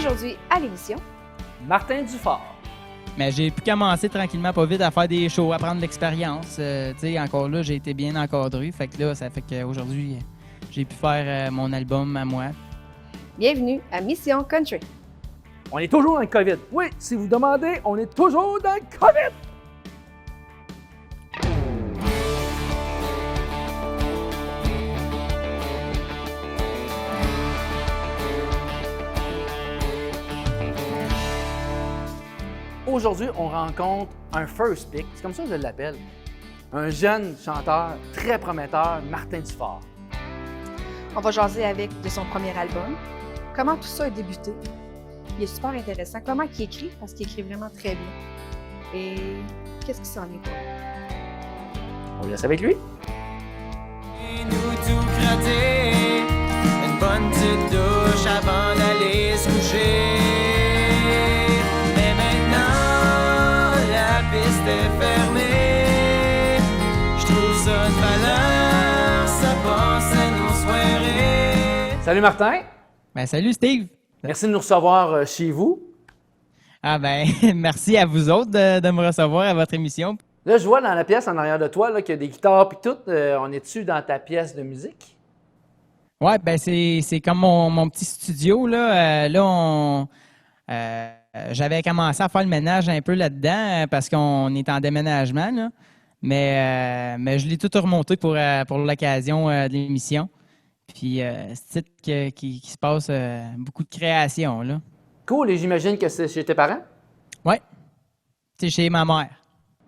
Aujourd'hui, à l'émission, Martin Dufort. Mais j'ai pu commencer tranquillement, pas vite, à faire des shows, à prendre de l'expérience. Tu sais, encore là, j'ai été bien encadré. Fait que là, ça fait qu'aujourd'hui, j'ai pu faire mon album à moi. bienvenue à Mission Country. On est toujours dans le COVID. Oui, si vous demandez, on est toujours dans le COVID. Aujourd'hui, on rencontre un first pick, c'est comme ça que je l'appelle, un jeune chanteur très prometteur, Martin Dufort. On va jaser avec de son premier album, comment tout ça a débuté. Il est super intéressant. Comment il écrit, parce qu'il écrit vraiment très bien. Et qu'est-ce qui s'en est pas? On laisse avec lui. Et nous tout gratter, une bonne petite douche avant d'aller se coucher. Mais maintenant, la piste est fermée. Je trouve ça de valeur, ça passe à nos soirées. Salut Martin, Ben, salut Steve! merci de nous recevoir chez vous. Ah ben, merci à vous autres de me recevoir à votre émission. Là, je vois dans la pièce en arrière de toi là, qu'il y a des guitares et tout. On est-tu dans ta pièce de musique? Ouais, ben c'est comme mon petit studio, là. J'avais commencé à faire le ménage un peu là-dedans parce qu'on est en déménagement, là. Mais je l'ai tout remonté pour l'occasion de l'émission. Puis c'est titre qui se passe beaucoup de création, là. Cool, et j'imagine que c'est chez tes parents? Ouais, c'est chez ma mère.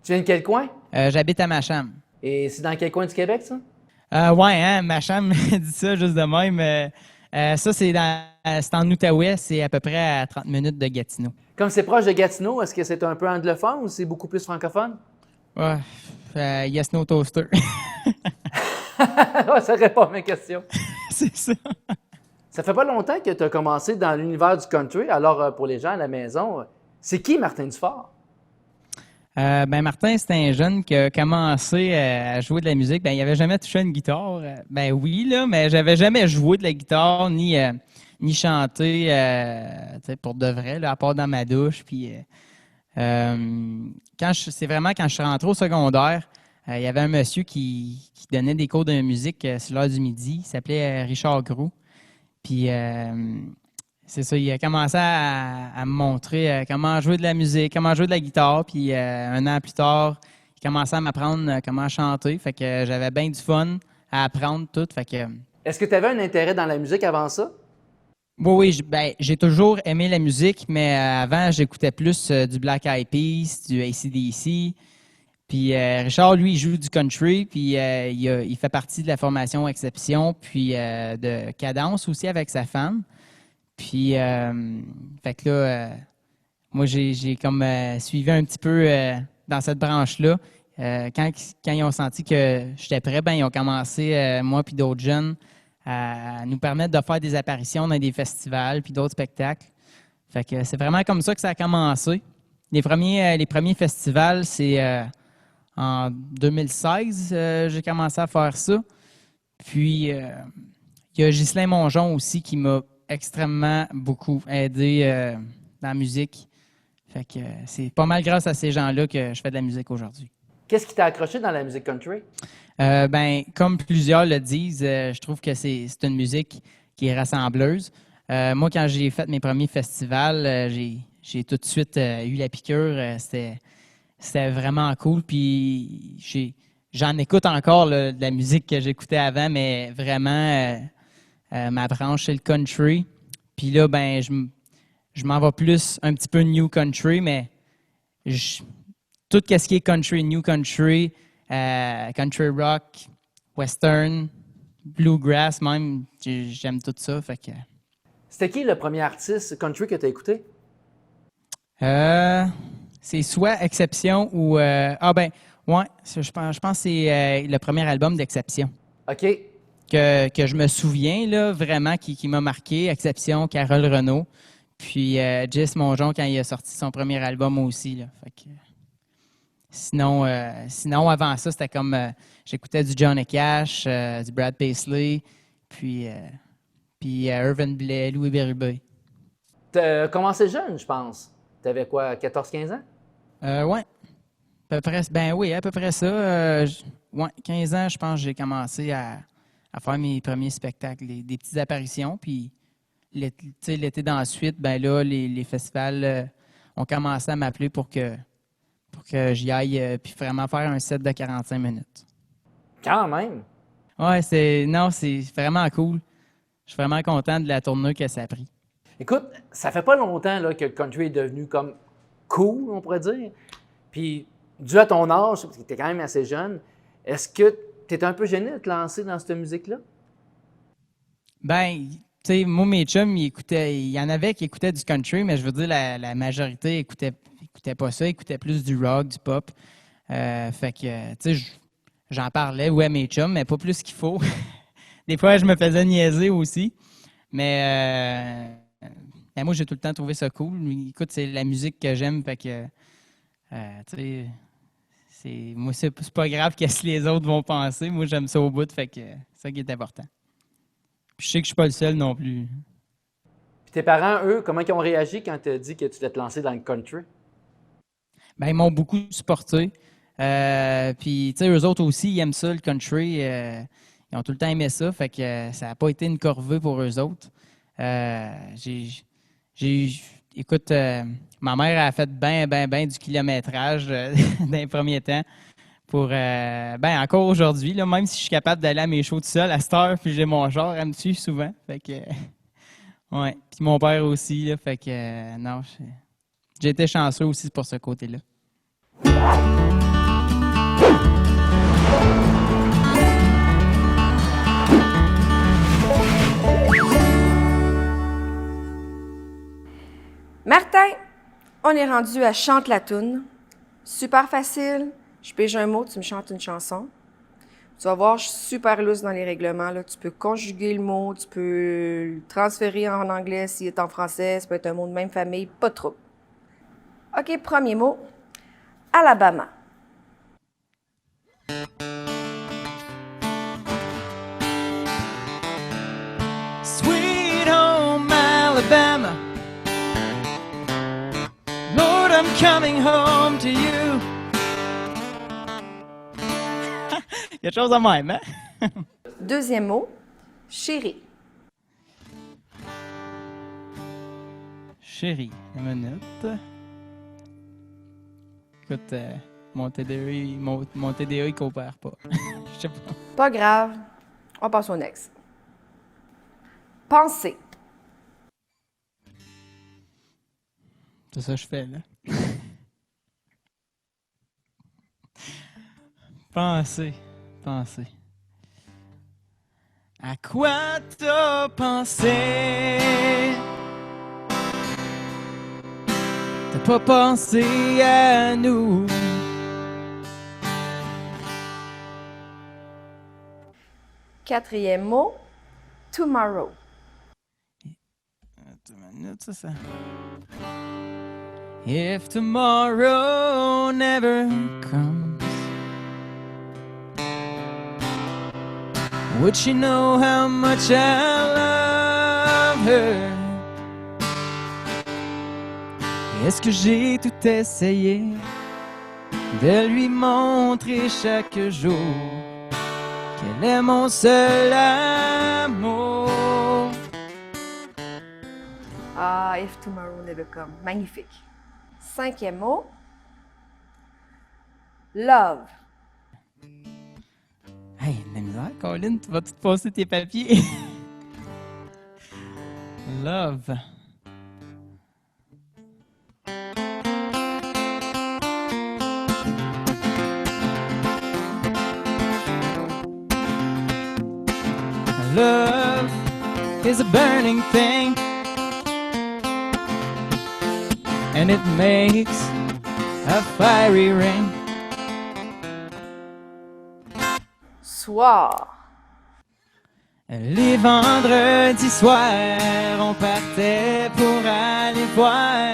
Tu viens de quel coin? J'habite à Macham. Et c'est dans quel coin du Québec, ça? Ouais, hein, Macham dit ça juste de même. Ça, c'est en Outaouais, c'est à peu près à 30 minutes de Gatineau. Comme c'est proche de Gatineau, est-ce que c'est un peu anglophone ou c'est beaucoup plus francophone? Ouais, Yes No Toaster. Ça répond à mes questions. C'est ça. Ça fait pas longtemps que tu as commencé dans l'univers du country. Alors, pour les gens à la maison, c'est qui Martin Dufort? Ben Martin, c'était un jeune qui a commencé à jouer de la musique. Ben, il avait jamais touché une guitare. Ben oui, là, mais j'avais jamais joué de la guitare ni chanté pour de vrai, là, à part dans ma douche. Puis c'est vraiment quand je suis rentré au secondaire, il y avait un monsieur qui donnait des cours de musique sur l'heure du midi. Il s'appelait Richard Groux. Puis c'est ça, il a commencé à me montrer comment jouer de la musique, comment jouer de la guitare. Puis un an plus tard, il commençait à m'apprendre comment chanter. Fait que j'avais bien du fun à apprendre tout. Fait que Est-ce que tu avais un intérêt dans la musique avant ça? oui, j'ai toujours aimé la musique, mais avant, j'écoutais plus du Black Eyed Peas, du AC/DC. Puis Richard, lui, il joue du country, puis il fait partie de la formation Exception, puis de Cadence aussi avec sa femme. Puis, fait que là, moi, j'ai comme suivi un petit peu dans cette branche-là. Quand ils ont senti que j'étais prêt, ben ils ont commencé, moi puis d'autres jeunes, à nous permettre de faire des apparitions dans des festivals puis d'autres spectacles. Fait que c'est vraiment comme ça que ça a commencé. Les premiers festivals, c'est en 2016, j'ai commencé à faire ça. Puis, il y a Ghislain Mongeon aussi qui m'a extrêmement beaucoup aidé dans la musique. Fait que c'est pas mal grâce à ces gens-là que je fais de la musique aujourd'hui. Qu'est-ce qui t'a accroché dans la musique country? Comme plusieurs le disent, je trouve que c'est une musique qui est rassembleuse. Moi, quand j'ai fait mes premiers festivals, j'ai tout de suite eu la piqûre. C'était vraiment cool. Puis j'en écoute encore là, de la musique que j'écoutais avant, mais vraiment, ma branche, c'est le country. Puis là, ben, je m'en vais plus un petit peu new country, mais tout ce qui est country, new country, country rock, western, bluegrass même, j'aime tout ça. Fait que C'était qui le premier artiste country que tu as écouté? c'est soit Exception ou... ouais, je pense que c'est le premier album d'Exception. OK. Que je me souviens, là, vraiment, qui m'a marqué. Exception, Carole Renaud. Puis Jess Mongeon, quand il a sorti son premier album aussi. Là. Fait que, sinon, avant ça, c'était comme... j'écoutais du Johnny Cash, du Brad Paisley, puis Irvin Blais, Louis Bérubé. T'as commencé jeune, je pense. T'avais quoi, 14-15 ans? Ouais, à peu près, ben oui, à peu près ça. Ouais, 15 ans, je pense, j'ai commencé à faire mes premiers spectacles, des petites apparitions. Puis l'été, tu sais, l'été d'ensuite, ben là, les festivals ont commencé à m'appeler pour que j'y aille puis vraiment faire un set de 45 minutes. Quand même! Ouais, non, c'est vraiment cool. Je suis vraiment content de la tournure que ça a pris. Écoute, ça fait pas longtemps là, que le country est devenu comme cool, on pourrait dire. Puis, dû à ton âge, parce que tu es quand même assez jeune, est-ce que tu es un peu gêné de te lancer dans cette musique-là? Ben, tu sais, moi, mes chums, il y en avait qui écoutaient du country, mais je veux dire, la majorité écoutait pas ça, écoutait plus du rock, du pop. Fait que, tu sais, j'en parlais, ouais, à mes chums, mais pas plus qu'il faut. Des fois, je me faisais niaiser aussi. Mais moi, j'ai tout le temps trouvé ça cool. Écoute, c'est la musique que j'aime, fait que, tu sais, moi, c'est pas grave qu'est-ce que les autres vont penser. Moi, j'aime ça au bout, fait que c'est ça qui est important. Puis je sais que je suis pas le seul non plus. Puis tes parents, eux, comment ils ont réagi quand tu as dit que tu allais te lancer dans le country? Ben, ils m'ont beaucoup supporté. Puis, tu sais, eux autres aussi, ils aiment ça, le country. Ils ont tout le temps aimé ça, fait que ça n'a pas été une corvée pour eux autres. Écoute, ma mère a fait ben du kilométrage dans les premiers temps. Encore aujourd'hui, là, même si je suis capable d'aller à mes shows tout seul à cette heure, puis j'ai mon genre, elle me suit souvent. Fait que, ouais. Puis mon père aussi, là, fait que, non, j'ai été chanceux aussi pour ce côté-là. Martin, on est rendu à Chante la toune. Super facile. Je pige un mot, tu me chantes une chanson. Tu vas voir, je suis super loose dans les règlements. Là. Tu peux conjuguer le mot, tu peux le transférer en anglais s'il est en français, ça peut être un mot de même famille, pas de trouble. OK, premier mot. Alabama. Sweet home Alabama, Lord, I'm coming home to you. Quelque chose de même, hein? Deuxième mot. Chérie. Chérie, une minute. Écoute, mon TDA, il coopère pas. Je sais pas. Pas grave. On passe au next. Penser. C'est ça que je fais, là. Penser. À quoi t'as pensé? T'as pas pensé à nous? Quatrième mot. Tomorrow. Attends une minute, ça. If tomorrow never comes, would she know how much I love her? Est-ce que j'ai tout essayé de lui montrer chaque jour qu'elle est mon seul amour? Ah, if tomorrow never come. Magnifique. Cinquième mot. Love. Hey, de la misère, Colin, tu vas tout passer tes papiers. Love. Love is a burning thing, and it makes a fiery ring. Soir. Les vendredis soirs, on partait pour aller voir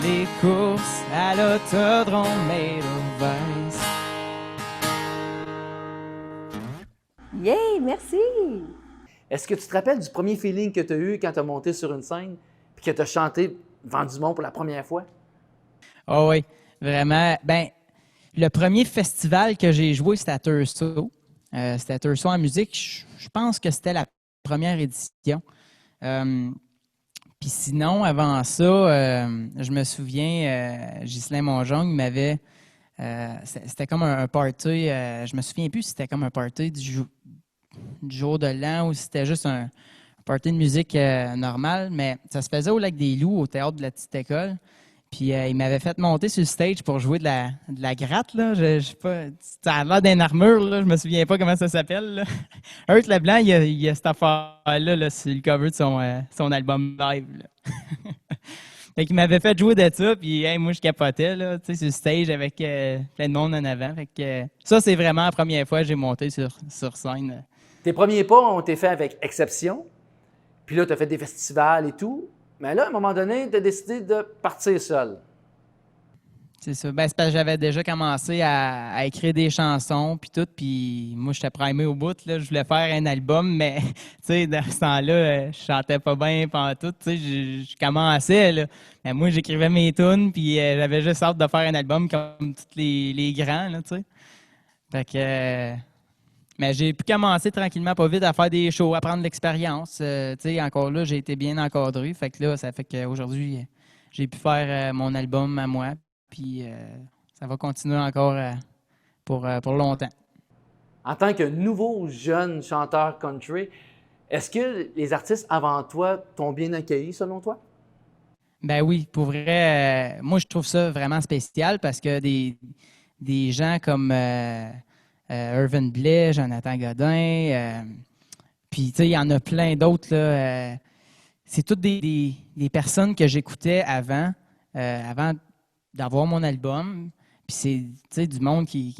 les courses à l'autodrome Edelweiss. Yay, merci. Est-ce que tu te rappelles du premier feeling que tu as eu quand tu as monté sur une scène? puis que tu as chanté devant du monde pour la première fois? Ah oui, vraiment. Ben, le premier festival que j'ai joué, c'était à Thurso. C'était à Thurso en musique. Je pense que c'était la première édition. Puis sinon, avant ça, je me souviens, Ghislain Mongeon, il m'avait... c'était comme un party, je me souviens plus si c'était comme un party du jour de l'an ou si c'était juste un party de musique normal, mais ça se faisait au Lac des Loups, au théâtre de la petite école. Puis il m'avait fait monter sur le stage pour jouer de la gratte, là. Je sais pas, ça a l'air d'une armure, là. Je me souviens pas comment ça s'appelle, là. Hurt Leblanc, il y a cette affaire-là là, sur le cover de son album live, là. Fait qu'il m'avait fait jouer de ça, puis hey, moi je capotais là, tu sais, sur le stage avec plein de monde en avant. Fait que ça, c'est vraiment la première fois que j'ai monté sur scène. Tes premiers pas ont été faits avec Exception, puis là, tu as fait des festivals et tout. Mais là, à un moment donné, tu as décidé de partir seul. C'est ça. Ben, c'est parce que j'avais déjà commencé à écrire des chansons, puis tout, puis moi, j'étais primé au bout, là. Je voulais faire un album, mais, tu sais, dans ce temps-là, je chantais pas bien pantoute, tu sais, je commençais, là. Mais moi, j'écrivais mes tunes, puis j'avais juste hâte de faire un album comme tous les grands, là, tu sais. Fait que... mais j'ai pu commencer tranquillement, pas vite, à faire des shows, à prendre de l'expérience. Tu sais, encore là, j'ai été bien encadré, fait que là, ça fait qu'aujourd'hui, j'ai pu faire mon album à moi. Puis ça va continuer encore pour longtemps. En tant que nouveau jeune chanteur country, est-ce que les artistes avant toi t'ont bien accueilli, selon toi? Ben oui, pour vrai, moi, je trouve ça vraiment spécial parce que des gens comme Irvin Blais, Jonathan Godin, puis tu sais, il y en a plein d'autres, là. C'est toutes des personnes que j'écoutais avant d'avoir mon album. Puis c'est, tu sais, du monde qui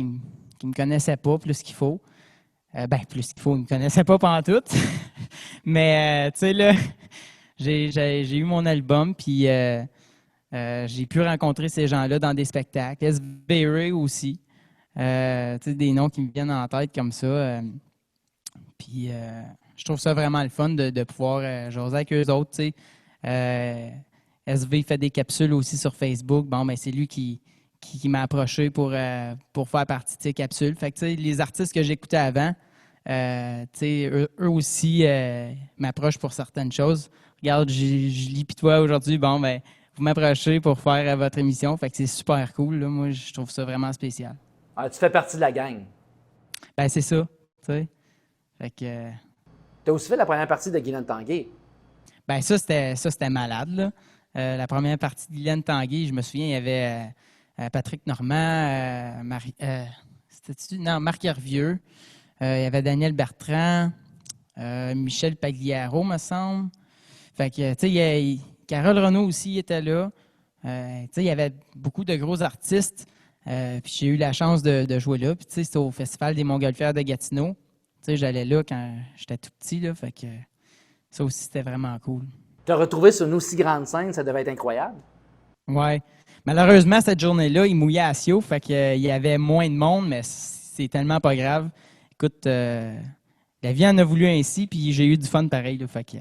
me connaissait pas plus qu'il faut. Ben, plus qu'il faut, ils me connaissaient pas pantoute. Mais, tu sais, là, j'ai eu mon album, puis j'ai pu rencontrer ces gens-là dans des spectacles. S.V. Ray aussi. Tu sais, des noms qui me viennent en tête comme ça. Puis je trouve ça vraiment le fun de pouvoir jaser avec eux autres, tu sais. SV fait des capsules aussi sur Facebook. Bon, ben c'est lui qui m'a approché pour faire partie de ces capsules. Fait que, tu sais, les artistes que j'écoutais avant, tu sais, eux aussi m'approchent pour certaines choses. Regarde, Julie puis toi aujourd'hui, bon, ben vous m'approchez pour faire votre émission. Fait que c'est super cool, là. Moi, je trouve ça vraiment spécial. Ah, tu fais partie de la gang. Ben c'est ça, tu sais. Fait que... Tu as aussi fait la première partie de Guylaine Tanguay. Ben ça, c'était malade, là. La première partie de Guylaine Tanguay, je me souviens, il y avait Patrick Normand, Marc Hervieux, il y avait Daniel Bertrand, Michel Pagliaro, me semble. Fait que, tu sais, Carole Renaud aussi était là. Tu sais, il y avait beaucoup de gros artistes. Puis j'ai eu la chance de jouer là. Puis, tu sais, c'était au Festival des Montgolfières de Gatineau. Tu sais, j'allais là quand j'étais tout petit, là. Fait que ça aussi, c'était vraiment cool. Te retrouver sur une aussi grande scène, ça devait être incroyable. Ouais. Malheureusement, cette journée-là, il mouillait à Sio, fait qu'il y avait moins de monde, mais c'est tellement pas grave. Écoute, la vie en a voulu ainsi, puis j'ai eu du fun pareil, là, fait que...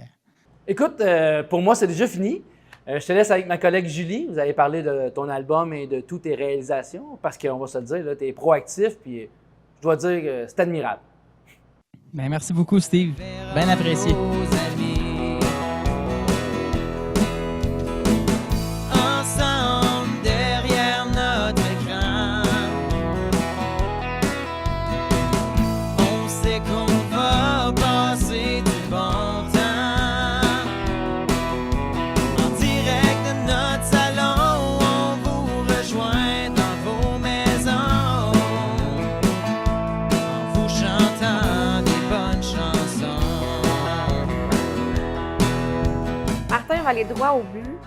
Écoute, pour moi, c'est déjà fini. Je te laisse avec ma collègue Julie. Vous allez parler de ton album et de toutes tes réalisations, parce qu'on va se le dire, tu es proactif, puis je dois dire que c'est admirable. Ben, merci beaucoup, Steve. Bien apprécié. Ensemble derrière notre écran, on sait qu'on va passer du bon temps. En direct de notre salon, on vous rejoint dans vos maisons, en vous chantant des bonnes chansons. Martin va aller droit au but.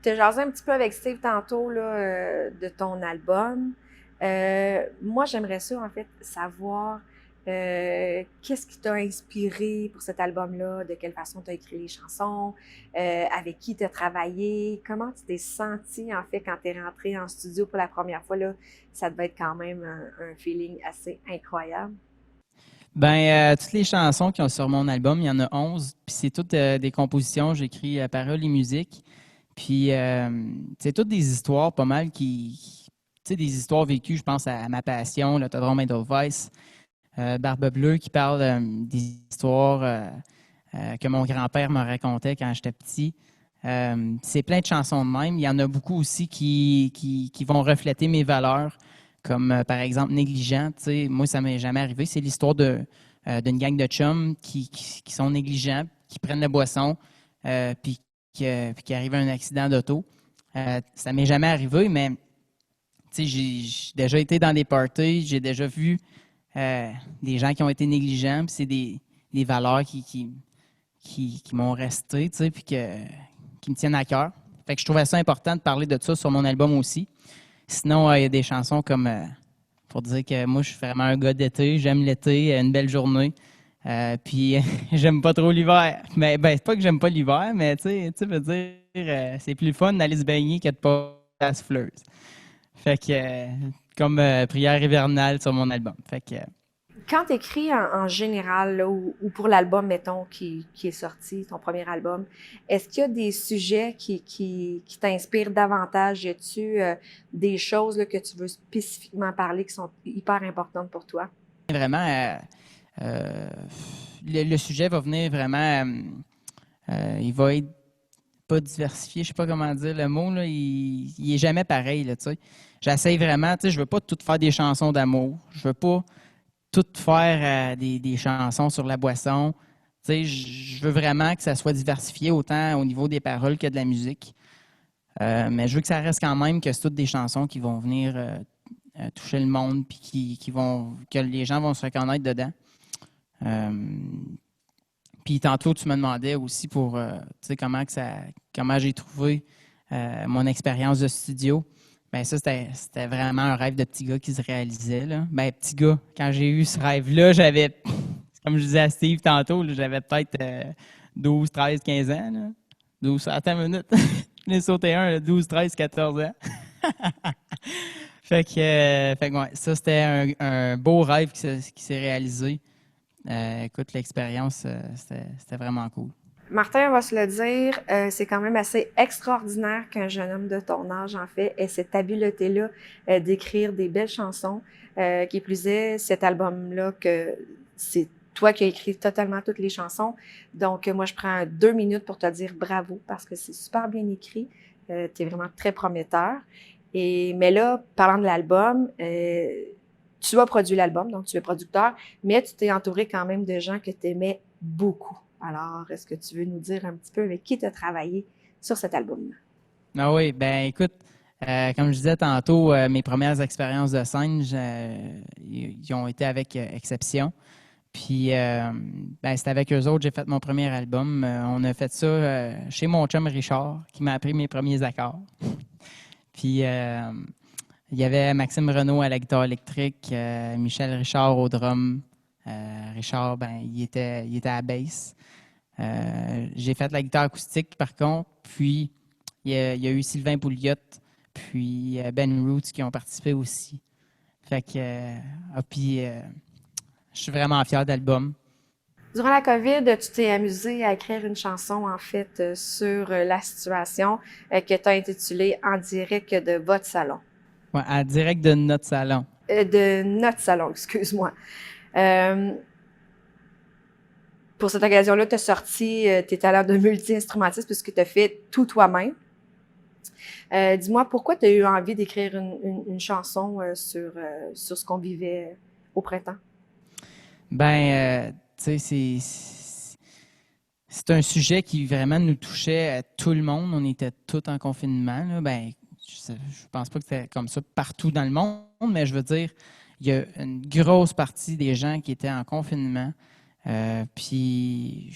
Tu as jasé un petit peu avec Steve tantôt là, de ton album. Moi, j'aimerais ça, en fait, savoir qu'est-ce qui t'a inspiré pour cet album-là, de quelle façon tu as écrit les chansons, avec qui tu as travaillé, comment tu t'es senti, en fait, quand tu es rentré en studio pour la première fois. Là, ça devait être quand même un feeling assez incroyable. Toutes les chansons qui sont sur mon album, il y en a 11, puis c'est toutes des compositions, j'écris paroles et musique. Puis c'est toutes des histoires pas mal tu sais, des histoires vécues, je pense à Ma Passion, l'Autodrome Edelweiss, Barbe Bleue qui parle des histoires que mon grand-père me racontait quand j'étais petit. C'est plein de chansons de même. Il y en a beaucoup aussi qui vont refléter mes valeurs, comme par exemple Négligent. Tu sais, moi, ça m'est jamais arrivé. C'est l'histoire d'une gang de chums qui sont négligents, qui prennent la boisson, puis qui arrive à un accident d'auto. Ça m'est jamais arrivé, mais tu sais, j'ai déjà été dans des parties, j'ai déjà vu des gens qui ont été négligents, puis c'est des valeurs qui m'ont resté, tu sais, puis qui me tiennent à cœur. Fait que je trouvais ça important de parler de ça sur mon album aussi. Sinon, il y a des chansons comme pour dire que moi, je suis vraiment un gars d'été, j'aime l'été, une belle journée. Puis j'aime pas trop l'hiver. Mais c'est pas que j'aime pas l'hiver, mais tu sais, veux dire, c'est plus fun d'aller se baigner que de pas à la souffleuse. Fait que comme prière hivernale sur mon album. Fait que Quand tu écris en général, là, ou pour l'album, mettons, qui est sorti, ton premier album, est-ce qu'il y a des sujets qui t'inspirent davantage? Y a-tu des choses là, que tu veux spécifiquement parler qui sont hyper importantes pour toi? vraiment, le sujet va venir vraiment, il va être pas diversifié, je sais pas comment dire le mot, là, il est jamais pareil, là, tu sais. J'essaie vraiment, tu sais, je veux pas tout faire des chansons d'amour, je veux pas tout faire des chansons sur la boisson. Tu sais, je veux vraiment que ça soit diversifié autant au niveau des paroles que de la musique. Mais je veux que ça reste quand même que c'est toutes des chansons qui vont venir toucher le monde puis que les gens vont se reconnaître dedans. Puis tantôt, tu me demandais aussi pour tu sais, comment j'ai trouvé mon expérience de studio. Ben ça, c'était vraiment un rêve de petit gars qui se réalisait, là. Ben, petit gars, quand j'ai eu ce rêve-là, j'avais, comme je disais à Steve tantôt, là, j'avais peut-être 12, 13, 15 ans. Là. 12, attends une minute. Je l'ai sauté un, là, 12, 13, 14 ans. Fait que ouais, ça, c'était un beau rêve qui s'est réalisé. Écoute, l'expérience, c'était vraiment cool. Martin, on va se le dire, c'est quand même assez extraordinaire qu'un jeune homme de ton âge, en fait, ait cette habileté-là d'écrire des belles chansons. Qui plus est, cet album-là, que c'est toi qui as écrit totalement toutes les chansons. Donc, moi, je prends 2 minutes pour te dire bravo parce que c'est super bien écrit. Tu es vraiment très prometteur. Mais là, parlant de l'album, tu as produit l'album, donc tu es producteur, mais tu t'es entouré quand même de gens que tu aimais beaucoup. Alors, est-ce que tu veux nous dire un petit peu avec qui tu as travaillé sur cet album-là? Ah oui, ben écoute, comme je disais tantôt, mes premières expériences de scène, ils ont été avec Exception. Puis, c'était avec eux autres, j'ai fait mon premier album. On a fait ça chez mon chum Richard, qui m'a appris mes premiers accords. Puis, il y avait Maxime Renaud à la guitare électrique, Michel Richard au drum. Richard, il était à la bass. J'ai fait la guitare acoustique, par contre. Puis, il y a eu Sylvain Pouliot, puis Ben Roots qui ont participé aussi. Fait que, je suis vraiment fier de l'album. Durant la COVID, tu t'es amusé à écrire une chanson, en fait, sur la situation que tu as intitulée « En direct de votre salon ». Ouais, en direct de notre salon. De notre salon, excuse-moi. Pour cette occasion-là, tu as sorti tes talents de multi-instrumentiste puisque tu as fait tout toi-même. Dis-moi, pourquoi tu as eu envie d'écrire une chanson sur ce qu'on vivait au printemps? Tu sais, c'est un sujet qui vraiment nous touchait tout le monde. On était tous en confinement. Là. Je pense pas que c'était comme ça partout dans le monde, mais je veux dire, il y a une grosse partie des gens qui étaient en confinement. Puis,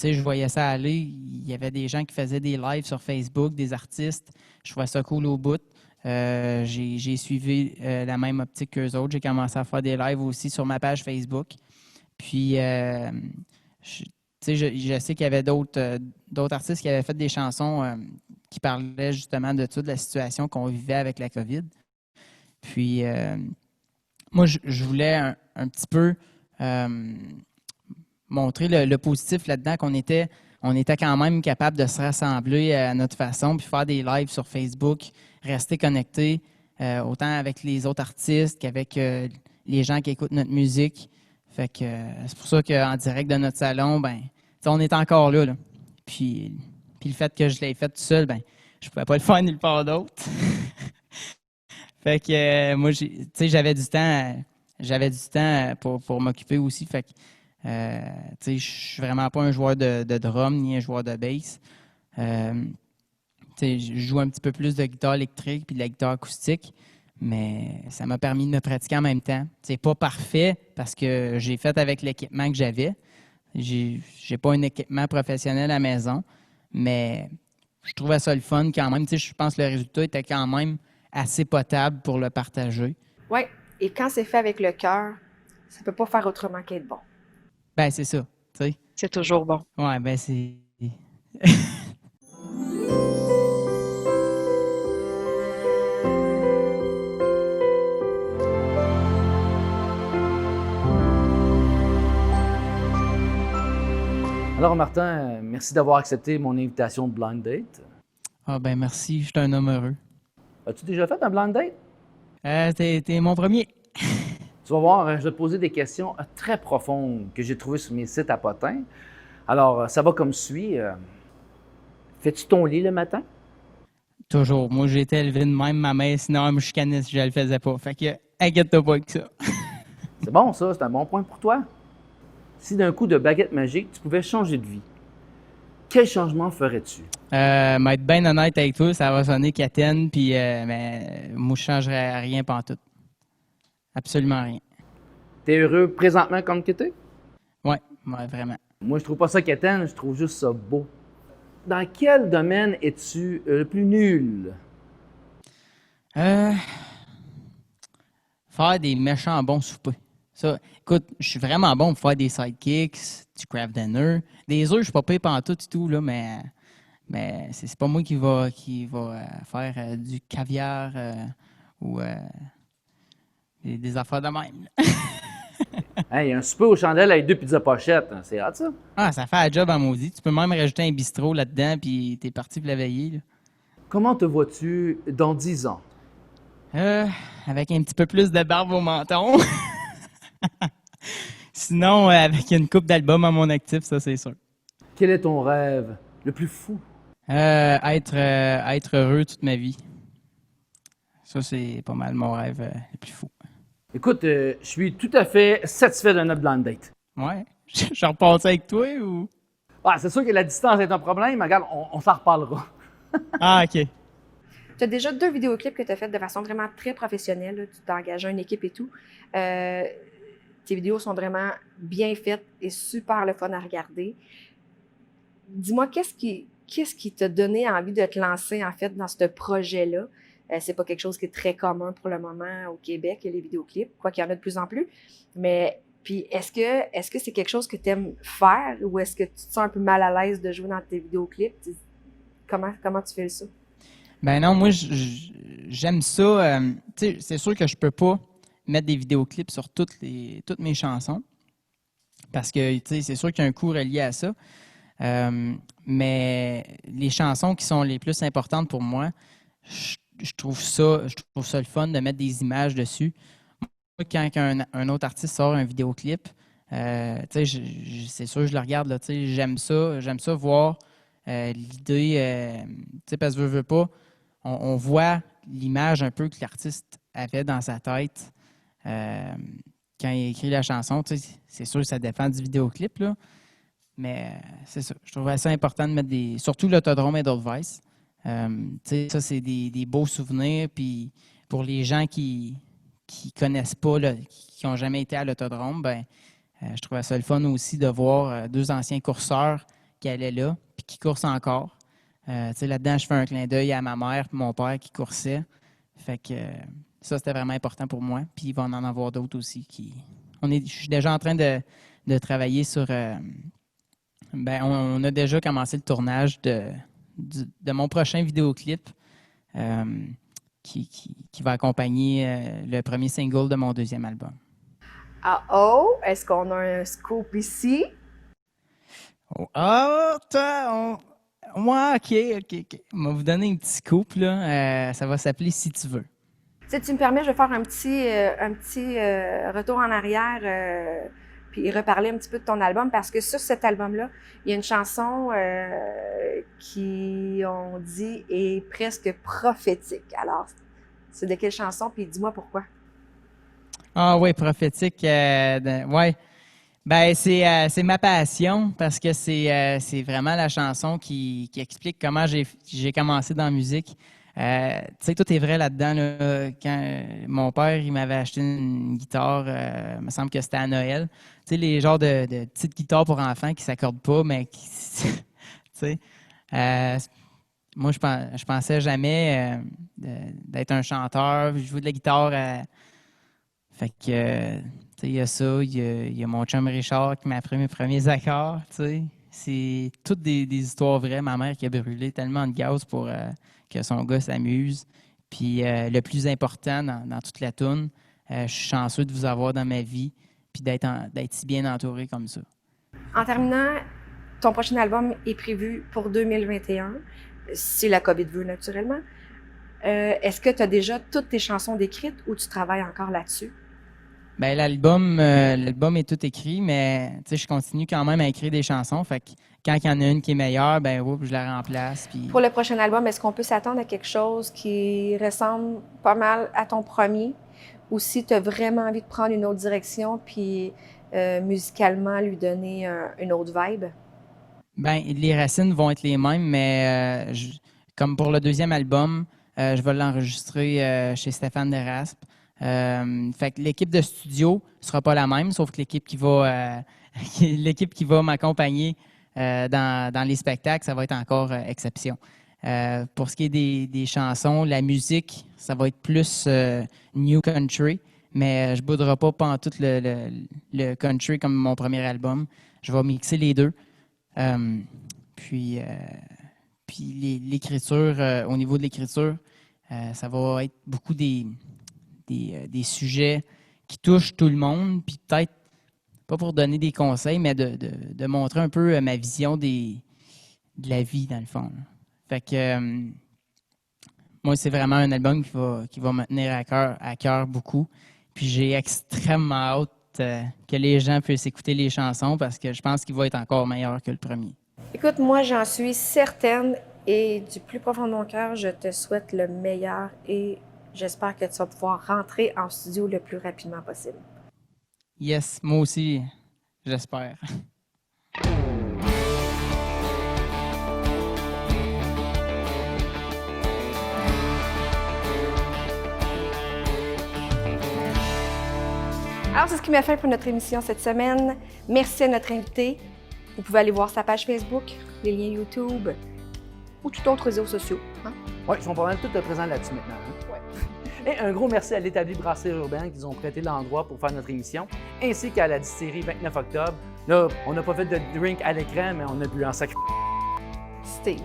je voyais ça aller. Il y avait des gens qui faisaient des lives sur Facebook, des artistes. Je trouvais ça cool au bout. J'ai suivi la même optique qu'eux autres. J'ai commencé à faire des lives aussi sur ma page Facebook. Puis, je sais qu'il y avait d'autres artistes qui avaient fait des chansons qui parlaient justement de la situation qu'on vivait avec la COVID. Puis, moi, je voulais un petit peu montrer le positif là-dedans, qu'on était quand même capable de se rassembler à notre façon, puis faire des lives sur Facebook, rester connectés, autant avec les autres artistes qu'avec les gens qui écoutent notre musique. Fait que c'est pour ça qu'en direct de notre salon, ben, on est encore là, là. Puis le fait que je l'ai fait tout seul, ben, je pouvais pas le faire nulle part d'autre. Fait que moi, j'avais du temps pour m'occuper aussi. Fait que je suis vraiment pas un joueur de drum ni un joueur de bass. Je joue un petit peu plus de guitare électrique puis de la guitare acoustique, mais ça m'a permis de me pratiquer en même temps. C'est pas parfait parce que j'ai fait avec l'équipement que j'avais. J'ai pas un équipement professionnel à la maison, mais je trouvais ça le fun quand même. Je pense que le résultat était quand même assez potable pour le partager. Oui, et quand c'est fait avec le cœur, ça peut pas faire autrement qu'être bon. Ben c'est ça, tu sais. C'est toujours bon. Ouais, ben c'est... Alors, Martin, merci d'avoir accepté mon invitation de blind date. Ah ben merci, je suis un homme heureux. As-tu déjà fait un blind date? T'es mon premier. Tu vas voir, je vais te poser des questions très profondes que j'ai trouvées sur mes sites à potins. Alors, ça va comme suit. Fais-tu ton lit le matin? Toujours. Moi, j'ai été élevé de même. Ma mère, sinon, elle me chicanait si je le faisais pas. Fait que, inquiète-toi pas avec ça. C'est bon, ça. C'est un bon point pour toi. Si d'un coup de baguette magique, tu pouvais changer de vie, quel changement ferais-tu? Être bien honnête avec toi, ça va sonner quétaine, puis mais moi, je changerais rien pantoute. Absolument rien. T'es heureux présentement comme que t'es? Ouais, vraiment. Moi, je trouve pas ça quétaine, je trouve juste ça beau. Dans quel domaine es-tu le plus nul? Faire des méchants bons soupers. Ça, écoute, je suis vraiment bon pour faire des sidekicks, du craft dinner. Des œufs, je suis pas payé pantoute et tout, là, mais c'est pas moi qui va faire du caviar ou des affaires de même. Hey, un souper aux chandelles avec 2 pizzas pochettes, hein, c'est hot ça? Ah, ça fait un job à maudit. Tu peux même rajouter un bistrot là-dedans, puis t'es parti pour la veiller, là. Comment te vois-tu dans 10 ans? Avec un petit peu plus de barbe au menton. Sinon, avec une coupe d'albums à mon actif, ça, c'est sûr. Quel est ton rêve le plus fou? Être heureux toute ma vie. Ça, c'est pas mal mon rêve le plus fou. Écoute, je suis tout à fait satisfait de notre blind date. Ouais. Je repasse avec toi ou? Ah, c'est sûr que la distance est un problème, mais regarde, on s'en reparlera. Ah, OK. Tu as déjà 2 vidéoclips que tu as fait de façon vraiment très professionnelle. Là. Tu t'as engagé une équipe et tout. Tes vidéos sont vraiment bien faites et super le fun à regarder. Dis-moi, qu'est-ce qui t'a donné envie de te lancer, en fait, dans ce projet-là? C'est pas quelque chose qui est très commun pour le moment au Québec, les vidéoclips, quoi qu'il y en a de plus en plus. Mais, puis, est-ce que c'est quelque chose que tu aimes faire ou est-ce que tu te sens un peu mal à l'aise de jouer dans tes vidéoclips? Comment tu fais ça? Ben non, moi, j'aime ça. Tu sais, c'est sûr que je peux pas mettre des vidéoclips sur toutes mes chansons parce que, tu sais, c'est sûr qu'il y a un coût relié à ça. Mais les chansons qui sont les plus importantes pour moi, je trouve ça le fun de mettre des images dessus. Moi, quand un autre artiste sort un vidéoclip, tu sais, c'est sûr, je le regarde, là, tu sais, j'aime ça voir l'idée, tu sais, parce que veux pas, on voit l'image un peu que l'artiste avait dans sa tête quand il a écrit la chanson. Tu sais, c'est sûr que ça dépend du vidéoclip, là, mais c'est ça. Je trouvais ça important de mettre surtout l'Autodrome Edelweiss. Tu sais, ça, c'est des beaux souvenirs. Puis pour les gens qui connaissent pas, là, qui n'ont jamais été à l'Autodrome, ben, je trouvais ça le fun aussi de voir 2 anciens courseurs qui allaient là puis qui coursent encore. Tu sais, là-dedans, je fais un clin d'œil à ma mère et mon père qui coursaient. Fait que ça, c'était vraiment important pour moi. Puis il va en avoir d'autres aussi. Je suis déjà en train de travailler sur... on a déjà commencé le tournage de mon prochain vidéoclip qui va accompagner le premier single de mon 2e album. Ah oh, est-ce qu'on a un scoop ici? Ah, toi, moi, OK. On va vous donner un petit scoop, là. Ça va s'appeler Si tu veux. Si tu me permets, je vais faire un petit retour en arrière puis reparler un petit peu de ton album parce que sur cet album-là, il y a une chanson qui, on dit, est presque prophétique. Alors, c'est de quelle chanson? Puis dis-moi pourquoi. Ah oui, prophétique. Ouais. Ben, c'est ma passion parce que c'est vraiment la chanson qui explique comment j'ai commencé dans la musique. Tu sais, tout est vrai là-dedans. Là. Quand mon père il m'avait acheté une guitare, il me semble que c'était à Noël. Tu sais, les genres de petites guitares pour enfants qui ne s'accordent pas, mais qui. Tu sais. Euh, Moi, je pensais jamais d'être un chanteur. Je joue de la guitare. Fait que, tu sais, il y a ça. Il y a mon chum Richard qui m'a appris mes premiers accords. Tu sais. C'est toutes des histoires vraies. Ma mère qui a brûlé tellement de gaz pour que son gars s'amuse. Puis le plus important dans toute la toune, je suis chanceux de vous avoir dans ma vie puis d'être si bien entouré comme ça. En terminant, ton prochain album est prévu pour 2021, si la COVID veut naturellement. Est-ce que tu as déjà toutes tes chansons décrites ou tu travailles encore là-dessus? Ben l'album est tout écrit, mais je continue quand même à écrire des chansons. Fait que quand il y en a une qui est meilleure, ben oups, je la remplace. Puis... Pour le prochain album, est-ce qu'on peut s'attendre à quelque chose qui ressemble pas mal à ton premier? Ou si tu as vraiment envie de prendre une autre direction puis musicalement lui donner une autre vibe? Ben les racines vont être les mêmes, mais comme pour le deuxième album, je vais l'enregistrer chez Stéphane Deraspe. Fait que l'équipe de studio sera pas la même, sauf que l'équipe qui va m'accompagner dans les spectacles, ça va être encore exception. Pour ce qui est des chansons, la musique, ça va être plus new country, mais je ne bouderai pas pantoute le country comme mon premier album. Je vais mixer les deux. Puis l'écriture, au niveau de l'écriture, ça va être beaucoup des sujets qui touchent tout le monde, puis peut-être, pas pour donner des conseils, mais de montrer un peu ma vision de la vie, dans le fond. Là. Fait que moi, c'est vraiment un album qui va me tenir à cœur beaucoup. Puis j'ai extrêmement hâte que les gens puissent écouter les chansons parce que je pense qu'il va être encore meilleur que le premier. Écoute, moi, j'en suis certaine et du plus profond de mon cœur, je te souhaite le meilleur et j'espère que tu vas pouvoir rentrer en studio le plus rapidement possible. Yes, moi aussi, j'espère. Alors, c'est ce qui m'a fait pour notre émission cette semaine. Merci à notre invité. Vous pouvez aller voir sa page Facebook, les liens YouTube ou tout autre réseaux sociaux. Hein? Oui, ils sont pas mal tous présents là-dessus maintenant. Hein? Ouais. Et un gros merci à l'établi Brasserie Urbaine qui nous ont prêté l'endroit pour faire notre émission, ainsi qu'à la distillerie 29 octobre. Là, on n'a pas fait de drink à l'écran, mais on a bu en sac. Steve,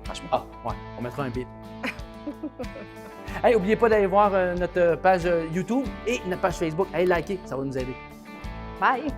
franchement. Ah, ouais, on mettra un beat. Hey, n'oubliez pas d'aller voir notre page YouTube et notre page Facebook. Allez liker, ça va nous aider. Bye!